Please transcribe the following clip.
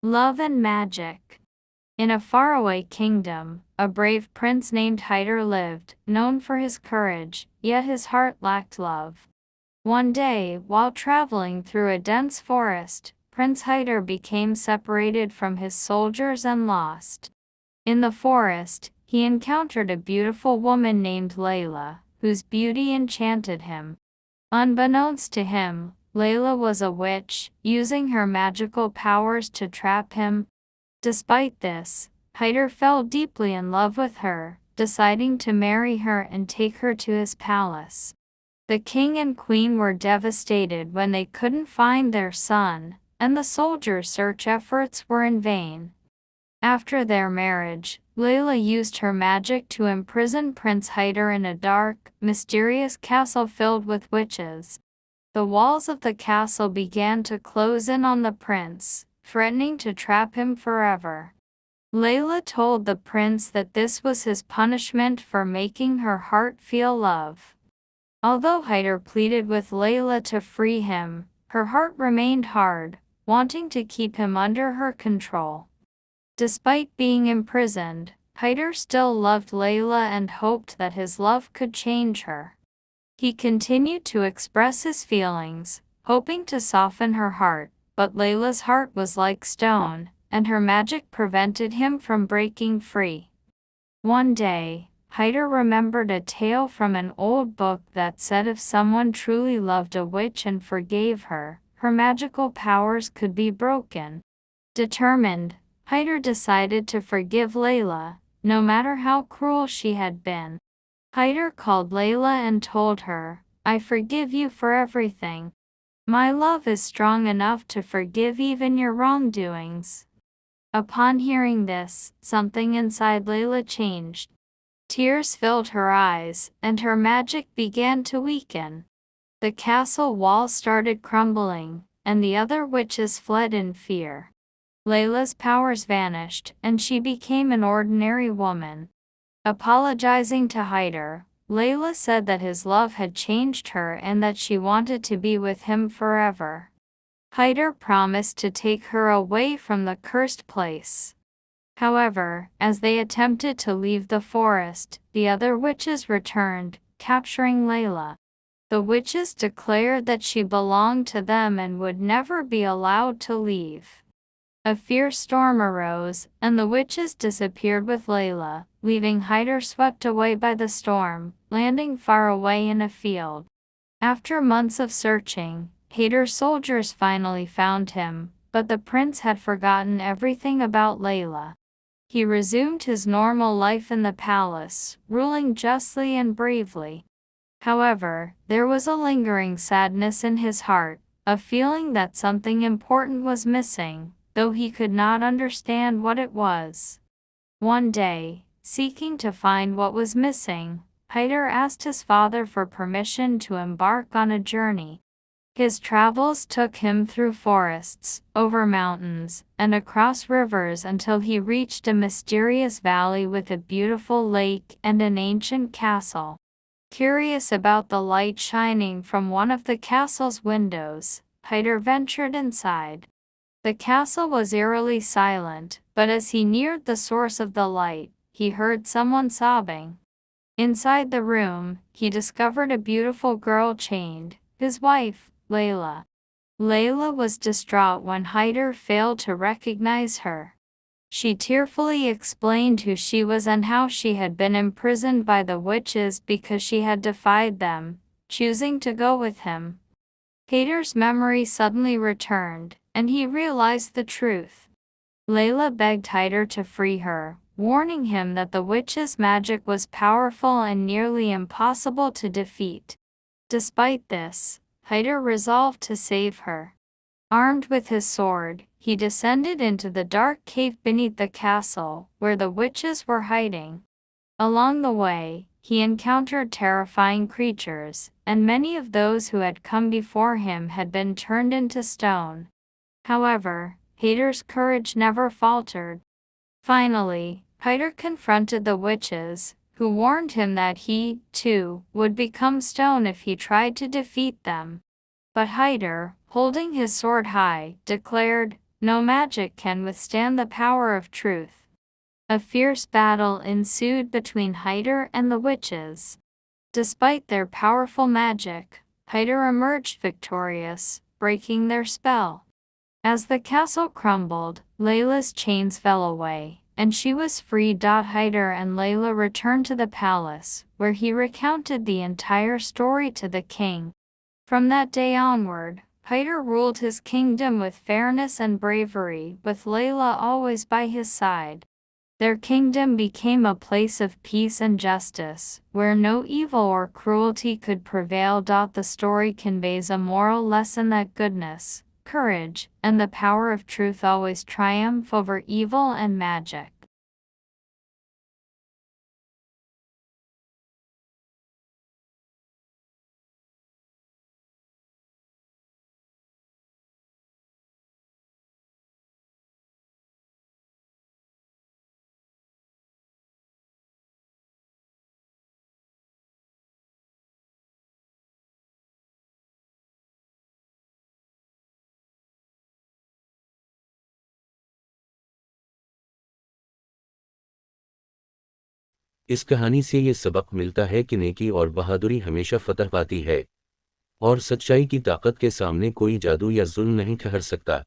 Love and magic. In a faraway kingdom, a brave prince named Hyder lived, known for his courage, yet his heart lacked love. One day, while traveling through a dense forest, Prince Hyder became separated from his soldiers and lost. In the forest, he encountered a beautiful woman named Layla, whose beauty enchanted him. Unbeknownst to him, Layla was a witch, using her magical powers to trap him. Despite this, Hyder fell deeply in love with her, deciding to marry her and take her to his palace. The king and queen were devastated when they couldn't find their son, and the soldiers' search efforts were in vain. After their marriage, Layla used her magic to imprison Prince Hyder in a dark, mysterious castle filled with witches. The walls of the castle began to close in on the prince, threatening to trap him forever. Layla told the prince that this was his punishment for making her heart feel love. Although Hyder pleaded with Layla to free him, her heart remained hard, wanting to keep him under her control. Despite being imprisoned, Hyder still loved Layla and hoped that his love could change her. He continued to express his feelings, hoping to soften her heart, but Layla's heart was like stone, and her magic prevented him from breaking free. One day, Hyder remembered a tale from an old book that said if someone truly loved a witch and forgave her, her magical powers could be broken. Determined, Hyder decided to forgive Layla, no matter how cruel she had been. Hyder called Layla and told her, "I forgive you for everything. My love is strong enough to forgive even your wrongdoings." Upon hearing this, something inside Layla changed. Tears filled her eyes, and her magic began to weaken. The castle walls started crumbling, and the other witches fled in fear. Layla's powers vanished, and she became an ordinary woman. Apologizing to Hyder, Layla said that his love had changed her and that she wanted to be with him forever. Hyder promised to take her away from the cursed place. However, as they attempted to leave the forest, the other witches returned, capturing Layla. The witches declared that she belonged to them and would never be allowed to leave. A fierce storm arose, and the witches disappeared with Layla, leaving Hyder swept away by the storm, landing far away in a field. After months of searching, Hyder's soldiers finally found him, but the prince had forgotten everything about Layla. He resumed his normal life in the palace, ruling justly and bravely. However, there was a lingering sadness in his heart, a feeling that something important was missing, though he could not understand what it was. One day, seeking to find what was missing, Hyder asked his father for permission to embark on a journey. His travels took him through forests, over mountains, and across rivers until he reached a mysterious valley with a beautiful lake and an ancient castle. Curious about the light shining from one of the castle's windows, Hyder ventured inside. The castle was eerily silent, but as he neared the source of the light, he heard someone sobbing. Inside the room, he discovered a beautiful girl chained, his wife, Layla. Layla was distraught when Hyder failed to recognize her. She tearfully explained who she was and how she had been imprisoned by the witches because she had defied them, choosing to go with him. Hyder's memory suddenly returned, and he realized the truth. Layla begged Hyder to free her, warning him that the witch's magic was powerful and nearly impossible to defeat. Despite this, Hyder resolved to save her. Armed with his sword, he descended into the dark cave beneath the castle, where the witches were hiding. Along the way, he encountered terrifying creatures, and many of those who had come before him had been turned into stone. However, Hyder's courage never faltered. Finally, Hyder confronted the witches, who warned him that he, too, would become stone if he tried to defeat them. But Hyder, holding his sword high, declared, No magic can withstand the power of truth. A fierce battle ensued between Hyder and the witches. Despite their powerful magic, Hyder emerged victorious, breaking their spell. As the castle crumbled, Layla's chains fell away, and she was free. Hyder and Layla returned to the palace, where he recounted the entire story to the king. From that day onward, Hyder ruled his kingdom with fairness and bravery, with Layla always by his side. Their kingdom became a place of peace and justice, where no evil or cruelty could prevail. The story conveys a moral lesson that goodness, courage, and the power of truth always triumph over evil and magic. اس کہانی سے یہ سبق ملتا ہے کہ نیکی اور بہادری ہمیشہ فتح پاتی ہے، اور سچائی کی طاقت کے سامنے کوئی جادو یا ظلم نہیں ٹھہر سکتا۔